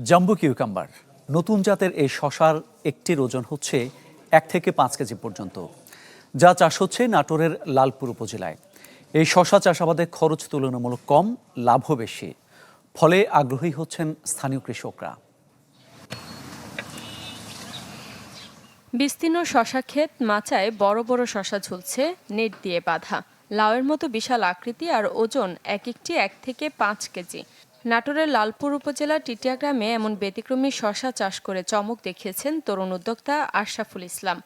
Jumbo cucumber নতুন জাতের এই শশার একটির ওজন হচ্ছে 1 থেকে 5 কেজি পর্যন্ত, যা চাষ হচ্ছে নাটোরের লালপুর উপজেলায়। এই শশা চাষাবাদে খরচ তুলনামূলক কম, লাভও বেশি, ফলে আগ্রহী হচ্ছেন স্থানীয় কৃষকরা। বিস্তীর্ণ শশা ক্ষেত মাচায় বড় বড় শশা ঝুলছে নেট দিয়ে বাঁধা। লাউয়ের মতো বিশাল আকৃতি আর ওজন এক একটি 1 থেকে 5 কেজি। নাটোরের লালপুর উপজেলার টিটিয়া গ্রামে এমন ব্যতিক্রমী শশা চাষ করে চমক দেখিয়েছেন তরুণ উদ্যোক্তা আশরাফুল ইসলাম।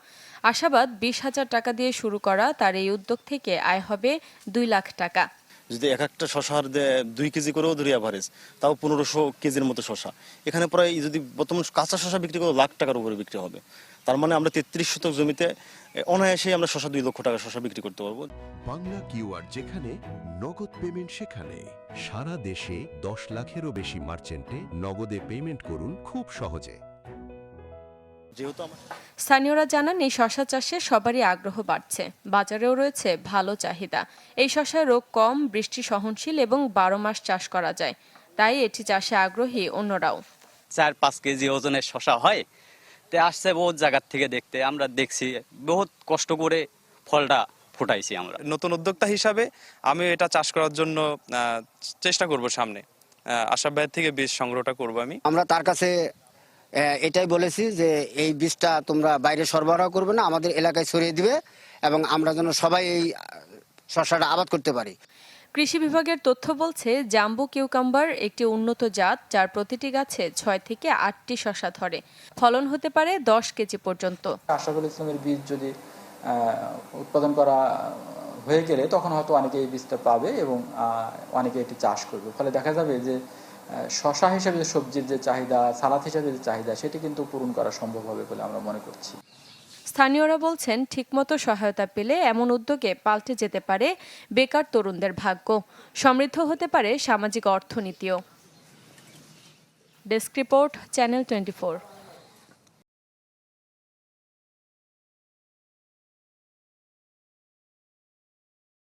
আশাবাদ 20,000 টাকা দিয়ে শুরু করা তার এই উদ্যোগ থেকে আয় হবে 2 লাখ টাকা। যদি এক একটা শশার 2 কেজি করেও ধরি অ্যাভারেজ, তাও 1500 কেজির মতো শশা। এখানে প্রায় যদি বর্তমান কাঁচা শশা বিক্রি করে লাখ টাকার উপরে বিক্রি হবে। তার মানে আমরা 33 শতক জমিতে অনায়াসেই আমরা শশা 2 লক্ষ টাকা শশা বিক্রি করতে পারবো। বাংলা কিউআর যেখানে নগদ পেমেন্ট সেখানে। সারা দেশে 10 লাখেরও বেশি মার্চেন্টে নগদে পেমেন্ট করুন খুব সহজে। স্থানীয়রা জানান এই শশা চাষে সবারই আগ্রহ বাড়ছে, বাজারেও রয়েছে ভালো চাহিদা। এই শশায় রোগ কম, বৃষ্টি সহনশীল এবং 12 মাস চাষ করা যায়, তাই এটি চাষে আগ্রহী অন্যরাও। 4-5 কেজি ওজনের শশা হয়, তে আসছে বহুত জায়গার থেকে দেখতে। আমরা দেখছি বহুত কষ্ট করে ফলটা ফুটাইছি আমরা। নতুন উদ্যোক্তা হিসাবে আমি এটা চাষ করার জন্য চেষ্টা করব সামনে। আশরাফ ভাইয়ের থেকে বীজ সংগ্রহটা করব আমি। আমরা তার কাছে এটাই বলেছি যে এই বীজটা তোমরা বাইরে সরবরাহ করবে না, আমাদের এলাকায় ছড়িয়ে দিবে এবং আমরা যেন সবাই এই শসাটা আবাদ করতে পারি। কৃষি বিভাগের তথ্য বলছে জাম্বো কিউকাম্বার একটি উন্নত জাত, যার প্রতিটি গাছে 6 থেকে 8টি শসা ধরে। ফলন হতে পারে 10 কেজি পর্যন্ত। আশরাফুল ইসলামের বীজ যদি উৎপাদন করা হয়ে গেলে তখন হয়তো অনেকে এই বীজটা পাবে এবং অনেকে এটি চাষ করবে। ফলে দেখা যাবে যে শশা হিসেবে সবজির যে চাহিদা, সালাদ হিসেবে যে চাহিদা, সেটি কিন্তু পূরণ করা সম্ভব হবে বলে আমরা মনে করছি। স্থানীয়রা বলছেন ঠিকমতো সহায়তা পেলে এমন উদ্যোগে পাল্টে যেতে পারে বেকার তরুণদের ভাগ্য, সমৃদ্ধ হতে পারে সামাজিক অর্থনীতিও। Desk report, channel 24।